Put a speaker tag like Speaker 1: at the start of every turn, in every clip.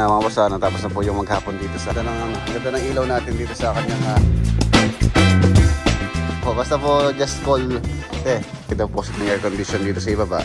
Speaker 1: na mga boss, natapos na po yung maghapon dito sa ganda ng ilaw natin dito sa kanyang basta po just call kita po sa air condition dito sa ibaba.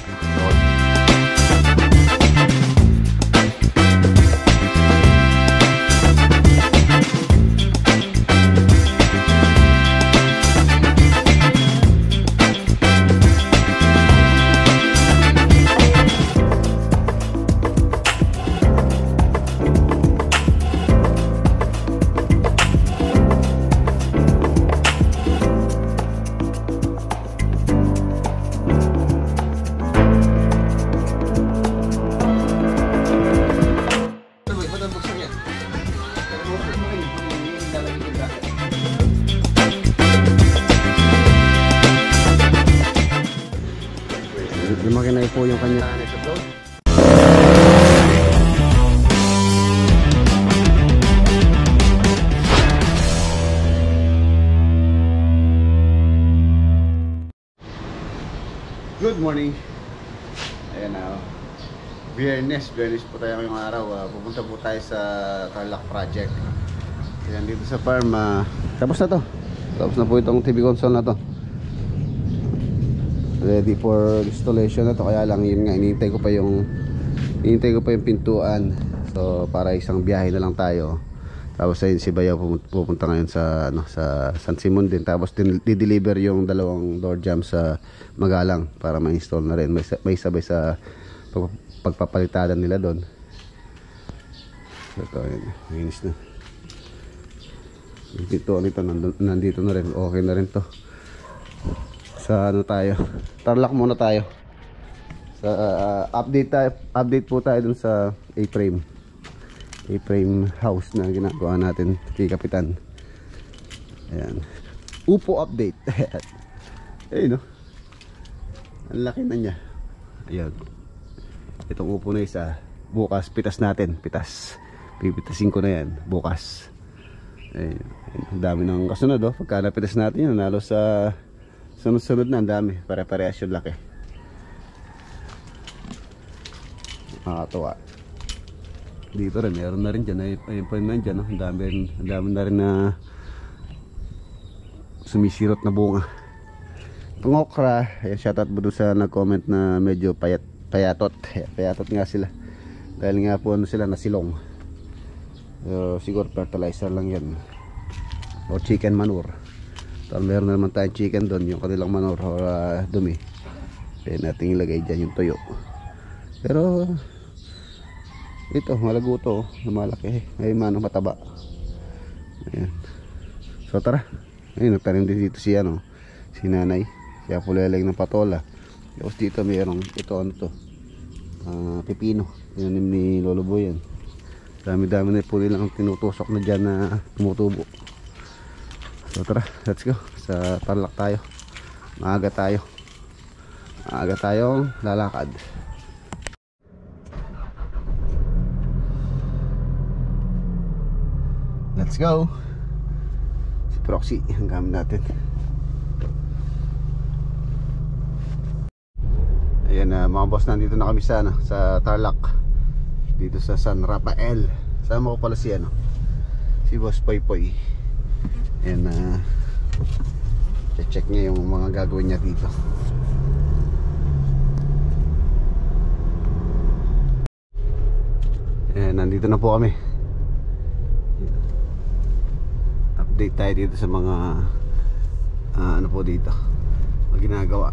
Speaker 1: Lumaki na po yung kanya. Good morning. Ayan na. Biyernes po tayo ngayong araw. Pupunta po tayo sa Tarlac project. Ayan dito sa farm. Tapos na to. Tapos na po itong TV console na to. Ready for installation na to, kaya lang yun nga, hinihintay ko pa yung pintuan. So para isang biyahe na lang tayo. Tapos ayun si Bayaw pupunta ngayon sa sa San Simon din. Tapos di-deliver yung dalawang door jam sa Magalang para ma-install na rin. May sabay sa pagpapalitadan nila doon. So ito, linis na. Yung pintuan nito nandito na rin. Okay na rin to. Sa tayo, Tarlac muna tayo. Sa update po tayo dun sa A-frame house na ginagawa natin kay Kapitan. Ayan. Upo update. Ayun, no? Ang laki na niya. Ayan. Itong upo na isa, bukas pitas natin. Pipitasin ko na yan bukas. Ayun. Ang dami ng kasunod, oh. Pagka napitas natin yan, nalo sa sunod-sunod na, ang dami. Pare-parehas yung laki. Nakakatawa. Dito rin, meron na rin dyan. Ayun pa rin dyan, no? Ang dami na rin na sumisirot na bunga. Itong okra, shoutout mo doon sa nag-comment na medyo payatot. Payatot nga sila. Dahil nga po sila nasilong. Siguro fertilizer lang yan. O chicken manure. So, meron na naman tayong chicken doon, yung kanilang manure or dumi. Pwede natin ilagay dyan yung tuyo. Pero ito, malago to, malaki. May manong mataba. Ayan. So tara. Ayun, nagtanim din dito si nanay. Siya puleleng ng patola. Tapos dito mayroong ito, pipino. Tinanim ni Lolo Boy yan. Dami-dami na po nilang tinutusok na dyan na tumutubo. So tara, let's go. Sa Tarlac tayo. Maaga tayong lalakad. Let's go. Si Proxy, ang gamit natin. Ayan, mga boss, nandito na kami sa Tarlac. Dito sa San Rafael. Sama ko pala si Boss Poy. And check niya yung mga gagawin niya dito. And nandito na po kami. Update tayo dito sa mga ano po dito, mga ginagawa.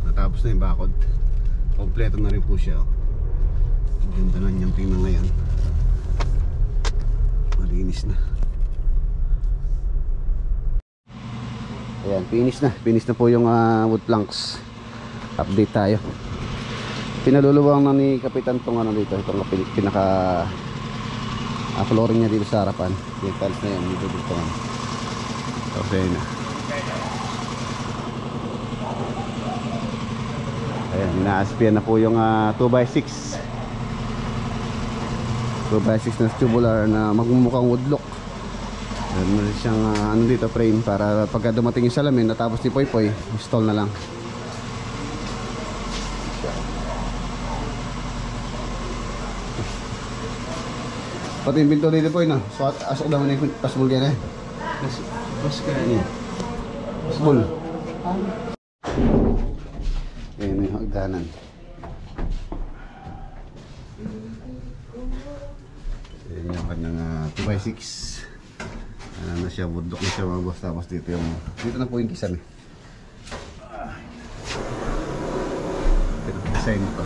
Speaker 1: Natapos na yung bakod. Kompleto na rin po siya. Ganda na niyang tingnan ngayon. Malinis na. Ayan, finish na po yung wood planks. Update tayo. Pinaluluwang na ni Kapitan tong dito, itong pinaka flooring niya dito sa harapan. Yung tiles na yan dito. Okay na. Ayan, ina-aspian na po yung 2x6 na tubular na magmumukhang woodlock. Meron siyang dito frame para pagka dumating yung salamin natapos ni Poy install na lang. Pati yung pinto dito po yun, no? So, asok naman yung pasbol kaya na eh.
Speaker 2: Bus kaya.
Speaker 1: Pasbol. Ayan yung hagdanan. Ayan yung kanyang 2x6. Ano na siya, bundok na siya mga boss. Tapos dito na po yung kisan eh. Ito yung design ito.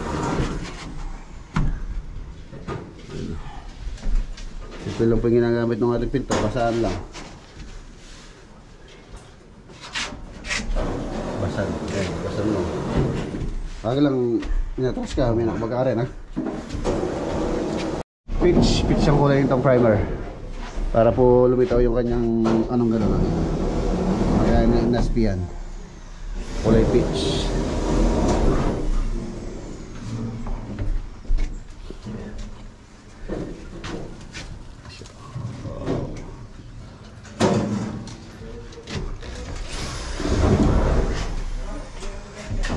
Speaker 1: Ito lang po yung ginagamit ng ating pinto. Basaan lang. Basan. Eh, basan mo. Pag lang minatras ka, may nakabagka rin ha. Pitch ang kulay nitong primer. Para po lumitaw yung kanyang anong gano'n ha. Kaya naspian. Kulay pitch.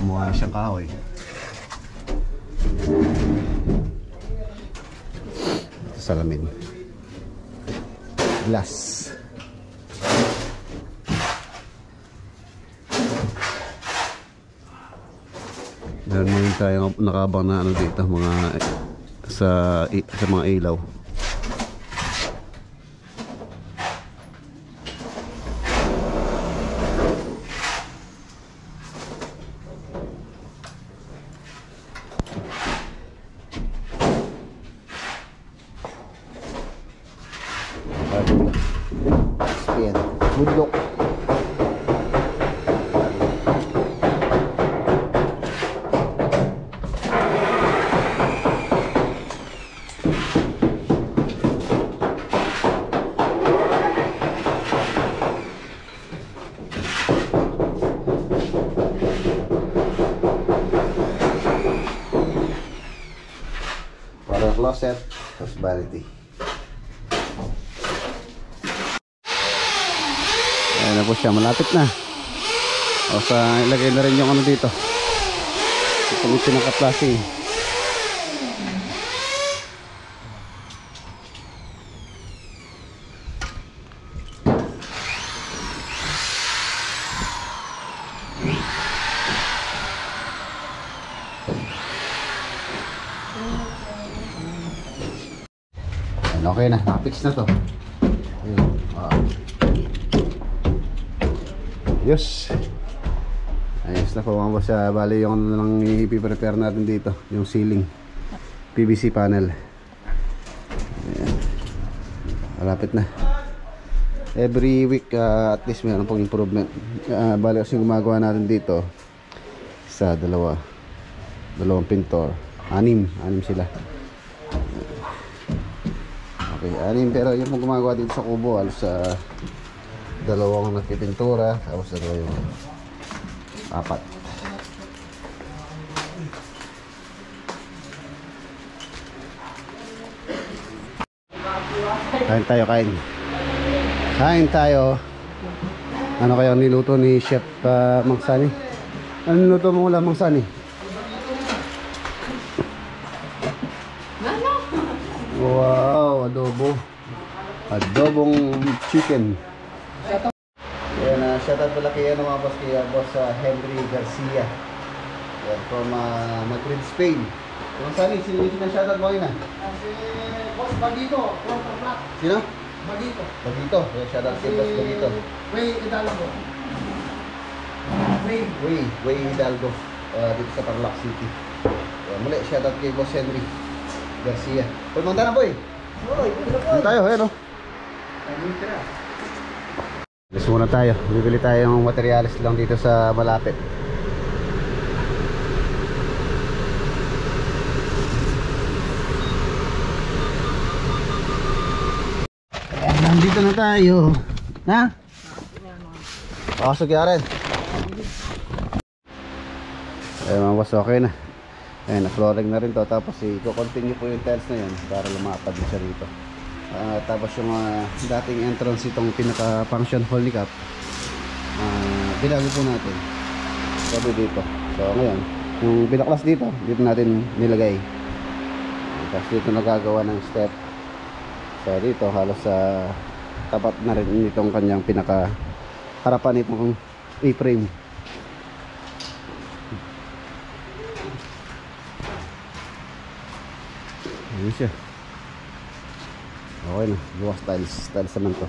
Speaker 1: Mukha siyang kahoy. Salamin. Glass. Meron naman tayo nakabang na ano dito, mga sa mga ilaw. Spian. Bundok. Para closet, tapos vanity. Ayan na po siya, malapit na. O sa ilagay na rin yung ano dito. Itong pinaka-plastic. Ayan, okay na, nakapix na to. Ayan, yes. Ayos na po mga boss. Bali yung ano lang i-prepare natin dito, yung ceiling PVC panel. Ayan. Malapit na. Every week at least mayroon pong improvement. Bali kasi gumagawa natin dito isa, dalawang pintor, anim sila. Okay, anim, pero yung pong gumagawa dito sa kubo halos sa dalawang nagpipintura, tapos dalawa yung apat. Kain tayo. Ano kaya niluto ni Chef Mang Sani? Ano niluto mo ulam, Mang Sani? Wow, adobong chicken. Yan, shoutout pala kay mga boss, kaya boss Henry Garcia. Yan, from Madrid, Spain. Mang Sani, sino yung shoutout mo yun?
Speaker 2: Si Boss Bagito, from Tarlac.
Speaker 1: Sino?
Speaker 2: Bagito.
Speaker 1: Bagito. Yan, shoutout si Boss Bagito.
Speaker 2: Way Hidalgo.
Speaker 1: Way Hidalgo. Dito sa Tarlac City. Yan, muli, shoutout kay Boss Henry Garcia. Pumunta na, boy. Pumunta tayo, ayan o. Alis muna tayo. Bibili tayo ng materialis lang dito sa malapit. Ayan, nandito na tayo. Ha? Pasok yan rin. Ayan mga boss, okay na. Ayan, na-flooring na rin to. Tapos i-continue po yung tiles na yan para lumapad din siya rito. Tapos yung dating entrance itong pinaka-function hall ni Cap, binago po natin sabi dito. So ngayon, yung binaklas dito natin nilagay. Tapos dito nagagawa ng step. So dito halos sa tapat na rin itong kanyang pinaka harapan itong A-frame. Ayun siya. Okay na, bukas tiles naman to.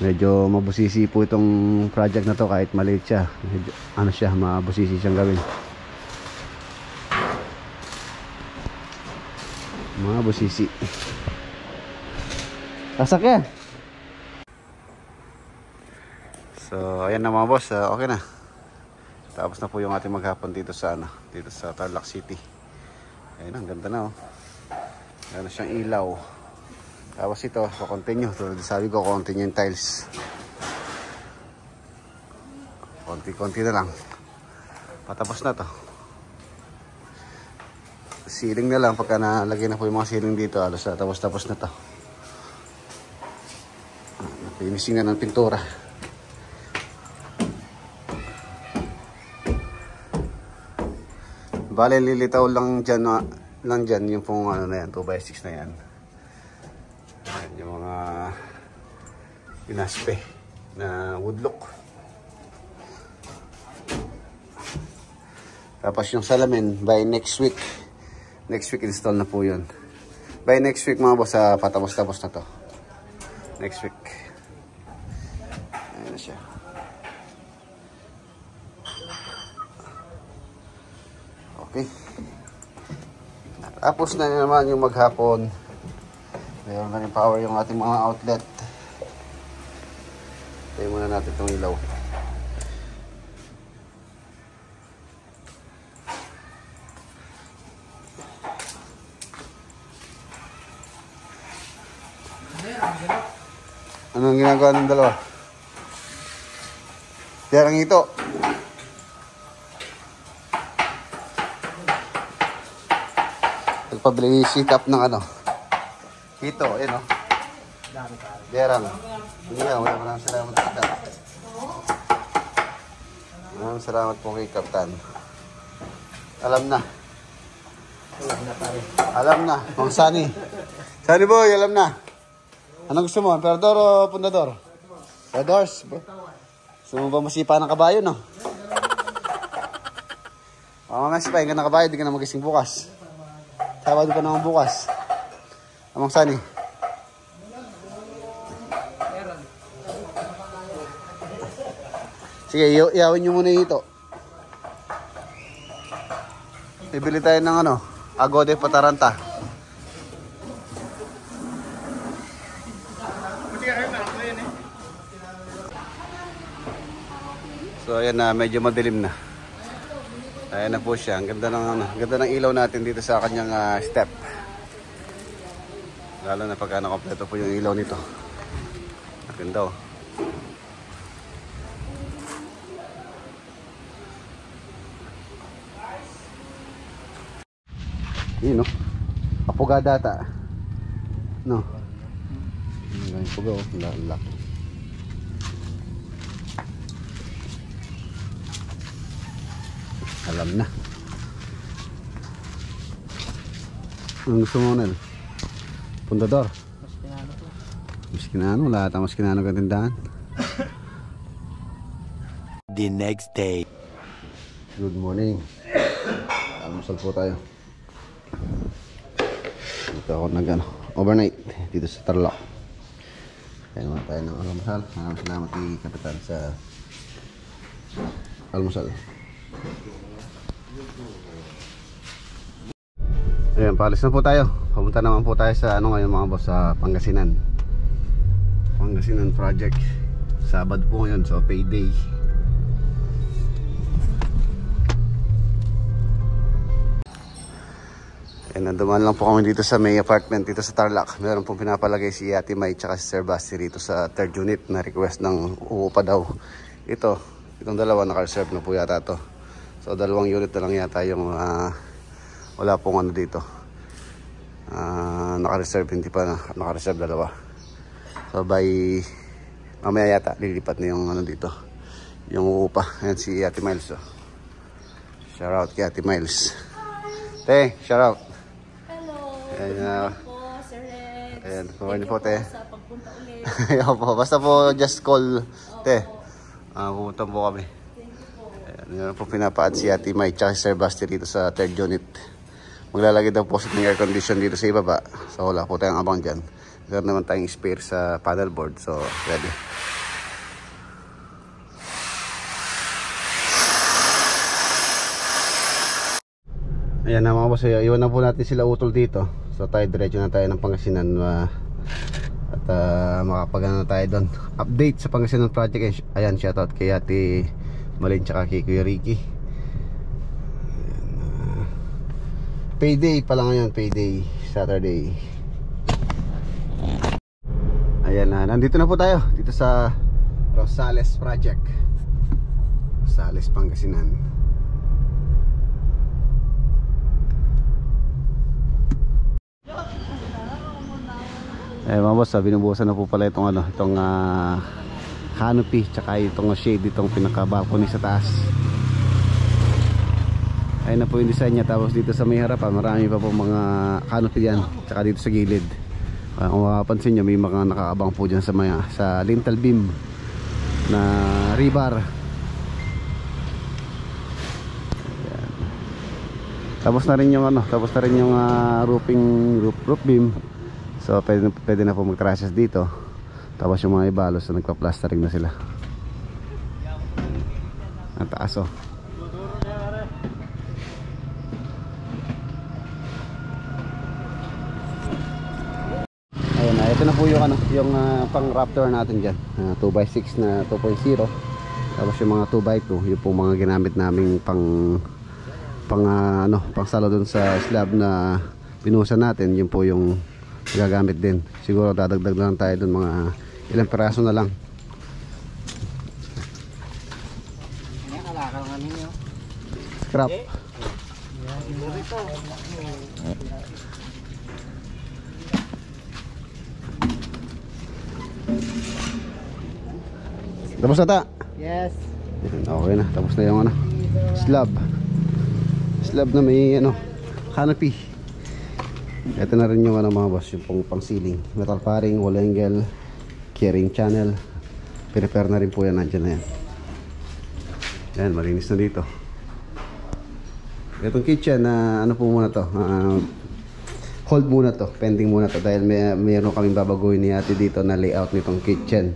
Speaker 1: Medyo mabusisi po itong project na to kahit maliit siya. Medyo, ano siya, mabusisi siyang gawin. Mabusisi. Sasakyan. So, ayan na mga boss, okay na. Tapos na po yung ating maghapon dito sa dito sa Tarlac City. Ayun, ang ganda na oh. Meron siyang ilaw. Tapos ito, continue. Tulad sabi ko, continue yung tiles. Konti-konti na lang. Patapos na to. Ceiling na lang. Pagka nalagay na po yung mga ceiling dito, alos na tapos na to. Finishing na ng pintura. Bale, lilitaw lang dyan yung pong ano na yan, 2x6 na yan. Yung mga pinaspe na woodlook. Tapos yung salamin by next week install na po yun. By next week mga boss, patapos-tapos na to. Next week. Ayan na siya. Okay. Tapos na naman yung maghapon. Mayroon na rin power yung ating mga outlet. Tayo muna natin itong ilaw. Anong ginagawa ng dalawa? Terang ito. Nagpabili sit-up ng ano. Ito, ayun o. Derang. Maraming salamat po. Maraming salamat po kay Kapitan. Alam na. Alam na. Mang Sunny. Sunny boy, alam na. Anong gusto mo? Emperador o Pundador? Emperadors. Gusto mo ba masipa ng kabayo, no? Mamaya sipain ka ng kabayo, di ka na magising bukas. Sabado pa naman bukas. Amang Sunny. Sige, iawin nyo muna ito. Bibili tayo ng ano, Agode Pataranta. So ayan na, medyo madilim na. Ayan na po siya. Ang ganda ng ilaw natin dito sa kanyang step. Lalo na pagka nakompleto po yung ilaw nito. Ang ganda oh. Yun no. Apugadata. No. Ang pugaw. Lalaki. Alam na. Ang gusto mo Nel? Pundador. Maskinano. Wala ata maskinano katindahan.
Speaker 3: The next day.
Speaker 1: Good morning. Almusal po tayo. Dito ako overnight dito sa Tarlac. Kaya naman tayo ng almusal. Maraming salamat kay Kapitan sa almusal. Ayan, paalis na po tayo. Pumunta naman po tayo sa ngayon mga boss, sa Pangasinan project. Sabado po ngayon, so payday. Ayan, nanduman lang po kami dito sa may apartment dito sa Tarlac. Meron pong pinapalagay si Ate May tsaka si Sir Basti rito sa third unit na request ng uupa daw. Itong dalawa naka-reserve na po yata to. So dalawang unit na lang yata yung wala pong ano dito. Naka-reserve, hindi pa naka-reserve dalawa. So by mamaya yata lilipat na yung ano dito. Yung uupa. Ayan si Ate Miles. Oh. Shout out kay Ate Miles. Te, shout out.
Speaker 4: Hello.
Speaker 1: Ayan,
Speaker 4: Po, Sir Rex.
Speaker 1: ayan,
Speaker 4: Thank
Speaker 1: kumain
Speaker 4: you
Speaker 1: po, te.
Speaker 4: sa pagpunta ulit.
Speaker 1: Ayaw po, basta po just call, te. Pumunta po kami.
Speaker 4: Thank you po.
Speaker 1: Ayan, yun po pinapaad si Ate May tsaka si Sir Basti dito sa third unit. Maglalagay daw po sa air condition dito sa ibaba. So wala po tayong abang dyan. Meron naman tayong spare sa paddle board. So ready. Ayan na mga boss, iwan na po natin sila utol dito. So tayo diretso na tayo ng Pangasinan at makapagano tayo doon. Update sa Pangasinan project. Ayan, shoutout kay Ate Malin tsaka kay Kuya Ricky. Payday pala ngayon, payday Saturday. Ayan na, nandito na po tayo dito sa Rosales project, Rosales, Pangasinan. Mga boss, binubuhusan na po pala itong canopy tsaka itong shade, itong pinaka-balcony sa taas. Ayun na po yung design niya. Tapos dito sa may harapan marami pa po mga canopy yan, tsaka dito sa gilid. Kung makapansin nyo, may mga nakaabang po dyan sa lintel beam na rebar. Ayan. Tapos na rin yung roof beam. So pwede na po mag-trusses dito. Tapos yung mga ibalos na nagpa-plastering na sila. Ang taas, oh. Ayun na, ito na po yung pang Raptor natin dyan, 2x6 na 2.0. Tapos yung mga 2x2, yung po mga ginamit naming pang salo dun sa slab na pinuhusan natin. Yun po yung gagamit din. Siguro dadagdag lang tayo dun, mga ilang peraso na lang. Scrap. Tapos na ta?
Speaker 2: Yes.
Speaker 1: Okay na, tapos na yung slab na may canopy. Ito na rin yung mga boss, yung pang ceiling, metal paring, wall angle, carrying channel. Prepare na rin po yan, nandiyan na yan. Yan, malinis na dito. Itong kitchen na po muna to, hold muna to, pending muna to, dahil mayroon kaming babaguhin ni ate dito na layout nitong kitchen.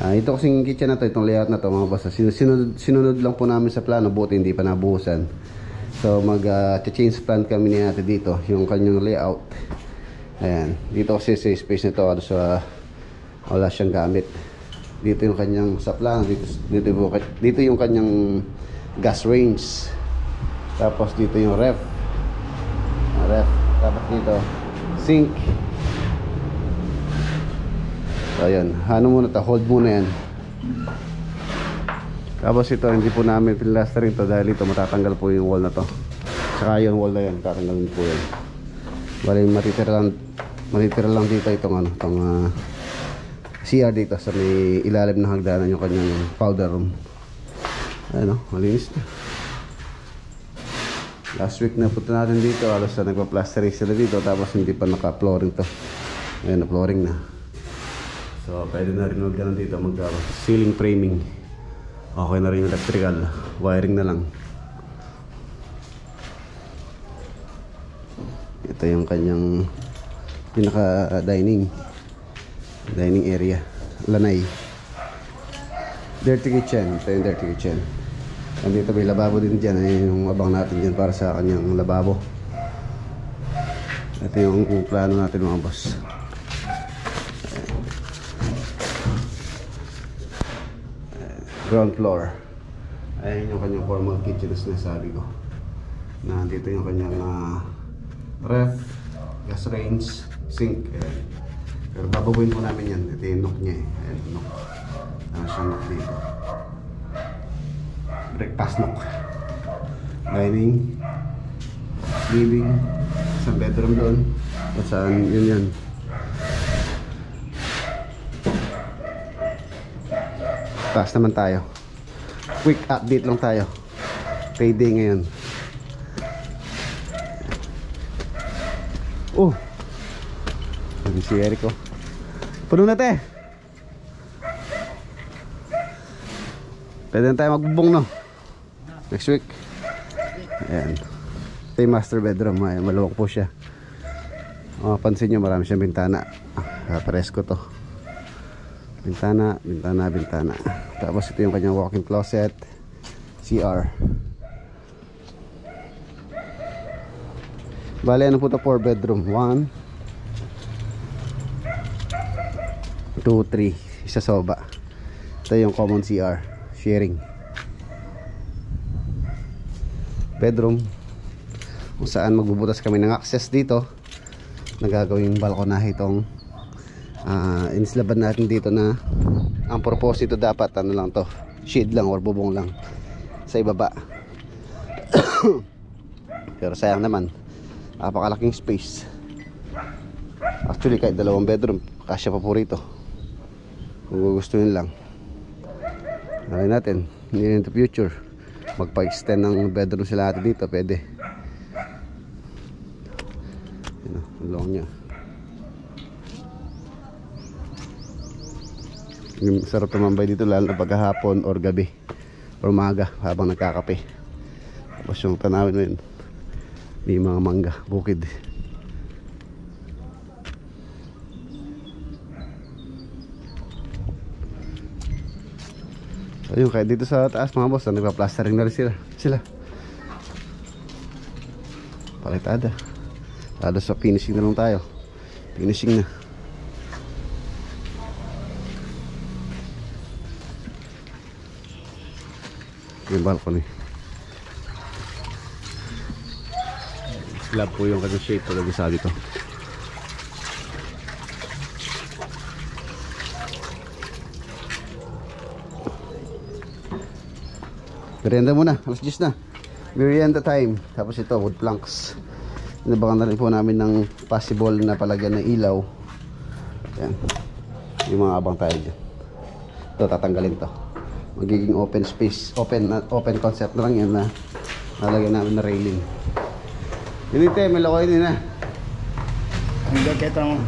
Speaker 1: Ito kasing kitchen na to, itong layout na to mga boss, sinunod lang po namin sa plano, buti hindi pa nabuhusan. So change plan kami ni ate dito, yung kanyang layout. Ayan, dito kasi sa space nito, wala siyang gamit. Dito yung kanyang sa plano, dito yung kanyang gas range. Tapos dito yung ref. Tapos dito sink. So ayan, muna to, hold muna yan. Tapos ito, hindi po namin pinlastering to dahil ito matatanggal po yung wall na to. Saka yung wall na yan, tatanggalin po yan. Bali matitira lang dito itong CR dito sa may ilalim ng hagdanan yung kanyang powder room. Ayan, malinis na. Last week na punta natin dito, alas na nagpa-plastering sila dito, tapos hindi pa naka-flooring to. Ayan, na-flooring na. So pwede na rin magkaroon dito, ceiling framing. Okay na rin yung electrical, wiring na lang. Ito yung kanyang pinaka dining area, lanay. Dirty kitchen, ito yung dirty kitchen. Andito may lababo din dyan, yung abang natin dyan para sa kanyang lababo. Ito yung plano natin mga boss. Ground floor. Ayan yung kanyang formal kitchen na sinasabi ko. Nandito yung kanyang ref, gas range, sink. Ayan. Pero babaguhin po namin yan. Ito yung nook niya. Ayan, nook. Siyang nook dito. Breakfast nook. Dining, living, isang bedroom doon. At saan yun. Taas naman tayo. Quick update lang tayo. Payday ngayon. Oh. Hindi si Eric oh. Puno na te. Pwede na tayo magbubong no. Next week. Ayan. Ito yung master bedroom. Ayan, maluwag po siya. Pansin nyo marami siyang bintana. Pares ko to. Bintana, bintana, bintana. Tapos ito yung kanyang walk-in closet. CR. Bale, ano po ito? 4 bedroom. 1 2, 3. Isa soba. Ito yung common CR. Sharing bedroom kung saan magbubutas kami ng access dito. Nagagawing balkonahe itong inislaban natin dito na ang purpose ito dapat ano lang to, shade lang or bubong lang sa ibaba. Pero sayang naman, napakalaking space. Actually kahit 2 bedroom kasya pa po rito kung gugustuhin lang. Nakay natin in the future magpa-extend ng bedroom sila natin dito, pwede. Yun o, ang long nya. Sarap tumambay dito lalo na paghapon or gabi or umaga habang nagkakape. Tapos yung tanawin mo yun, may mga mangga, bukid. Ayun, kaya dito sa taas mga boss, nagpa-plastering na rin sila. Palitada. Lalo sa finishing na lang tayo. Finishing na. Yung balcony. Slab po yung kanyang shape talaga sa dito. Merienda muna, alas 10 na. Merienda time. Tapos ito, wood planks. Inabangan na rin po namin ng possible na palagyan ng ilaw. Yan. Yung mga abang tayo dyan. Ito, tatanggalin to. Magiging open space. Open concept na lang yan na nalagyan namin na railing. Hindi te, may lakoy din na.
Speaker 2: Hindi kita mo.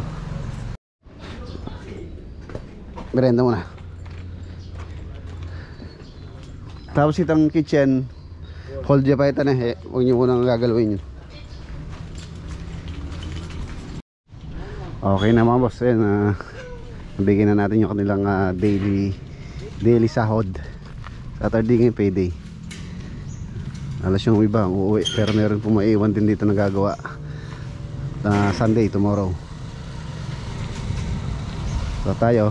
Speaker 1: Merienda muna. Tapos itong kitchen, hold dyan pa ito na eh. Huwag nyo munang gagalawin yun. Okay na mga boss. Ayan, nabigyan na natin yung kanilang daily sahod. Saturday ngayon payday. Alas yung iba uuwi, pero meron po maiwan din dito na gagawa Sunday, tomorrow. So tayo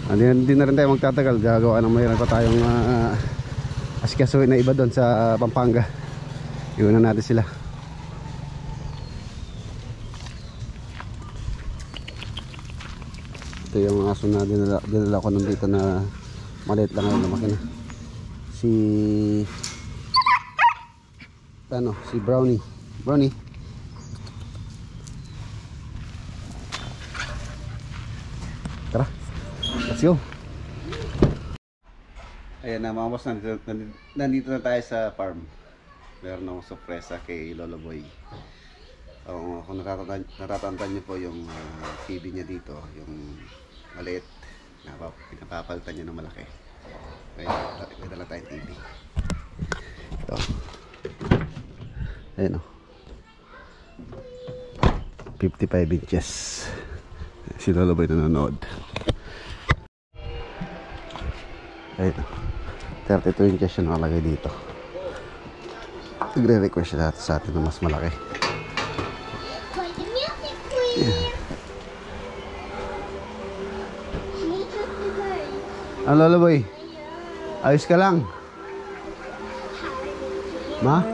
Speaker 1: hindi na rin tayo magtatagal. Gagawa ng mayroon pa tayong asikasuhin na iba doon sa Pampanga. Iwan na natin sila. Ito yung aso na dinala ko nandito na maliit lang na makina. Si Brownie. Tara, let's go. Ayan na mga boss, nandito na tayo sa farm. Meron akong sorpresa kay Lolo Boy. Kung natatandaan niyo po yung TV niya dito, yung maliit, pinapapalitan niya ng malaki. Kaya dala tayong TV. Ito. Ayan o. 55 inches. Si Lolo Boy nanonood. Ayan o. 32 inches siya nakalagay dito. Nagre-request siya sa atin na mas malaki. Ang Lolo Boy, ayos ka lang? Ma?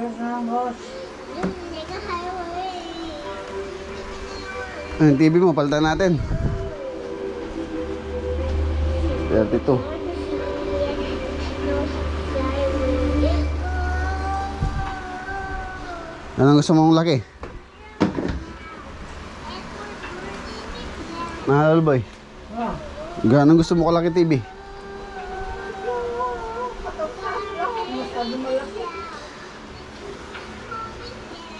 Speaker 1: Ang TV mo, palitan natin. 32. Anong gusto mong laki? Lolo Boy, ganong gusto mo kalaki TV?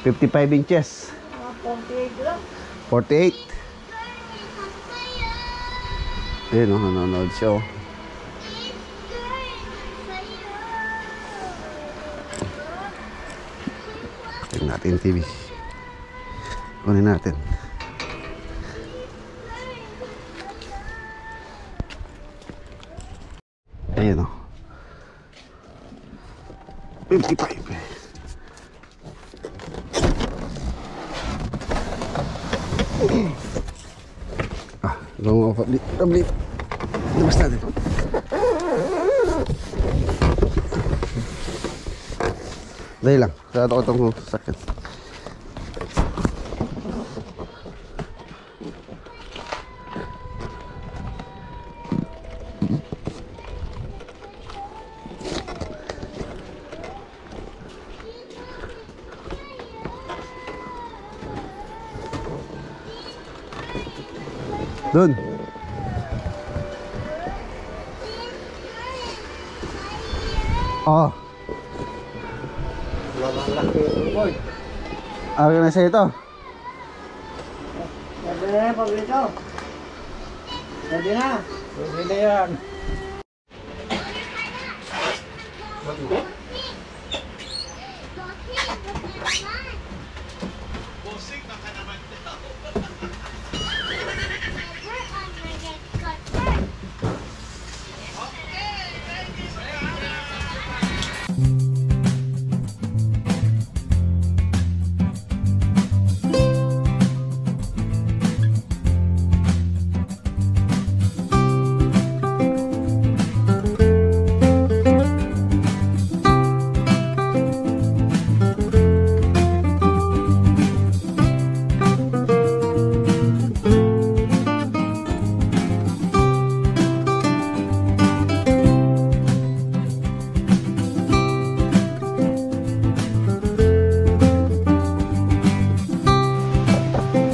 Speaker 1: 55 inches. 48. Ayun, oh, nanonood siya, oh. Tingnan natin yung TV. Kunin natin. Ayun, oh. 55. Long off tablet. Labas natin. Dahil lang. Sa ato ko itong sasakyan. Doon. Oh. Ari na sa ito.
Speaker 2: Pwede na, paborito. Pwede na. Pwede na yan.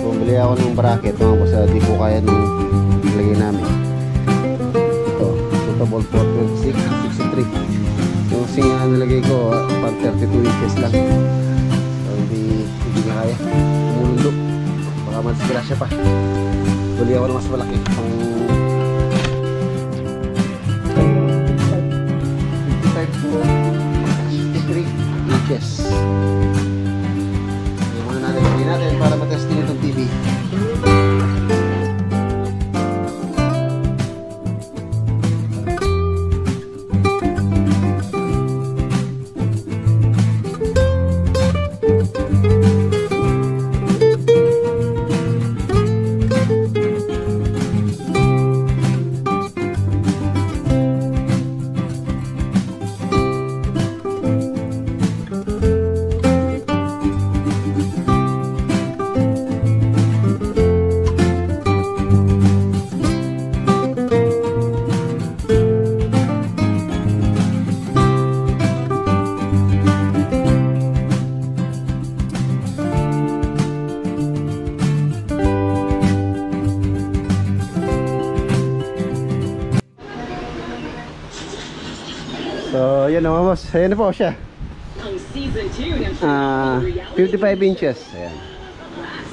Speaker 2: Bumili ako ng bracket mga boss, di po kaya nung lagay namin. Ito, suitable for 26, 63. Yung sing na nilagay ko, pag 32 inches lang. So hindi na kaya. Umulo. Baka masgrasya pa. Buli ako ng mas malaki. Pang 55 to 63 inches. Natin para matesting itong TV. So, yun naman boss. Ayan na po siya. 55 inches. Ayan.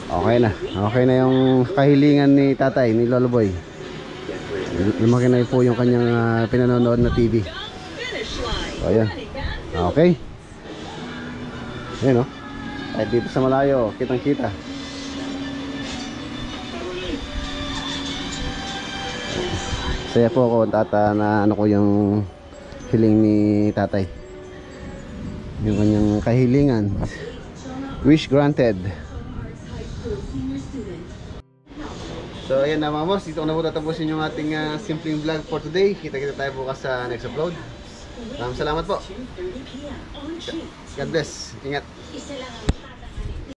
Speaker 2: Okay na. Okay na yung kahilingan ni tatay, ni Lolo Boy. Lumaki na po yung kanyang pinanonood na TV. So, ayan. Okay. Ayan, oh. Kahit dito sa malayo, kitang kita. Saya po ako, tata, na ano ko yung hiling ni tatay, yung kanyang kahilingan. Wish granted. So ayan na mga boss, dito ko na po tatapusin yung ating simpleng vlog for today. Kita-kita tayo bukas sa next upload. Maraming salamat po. God bless. Ingat.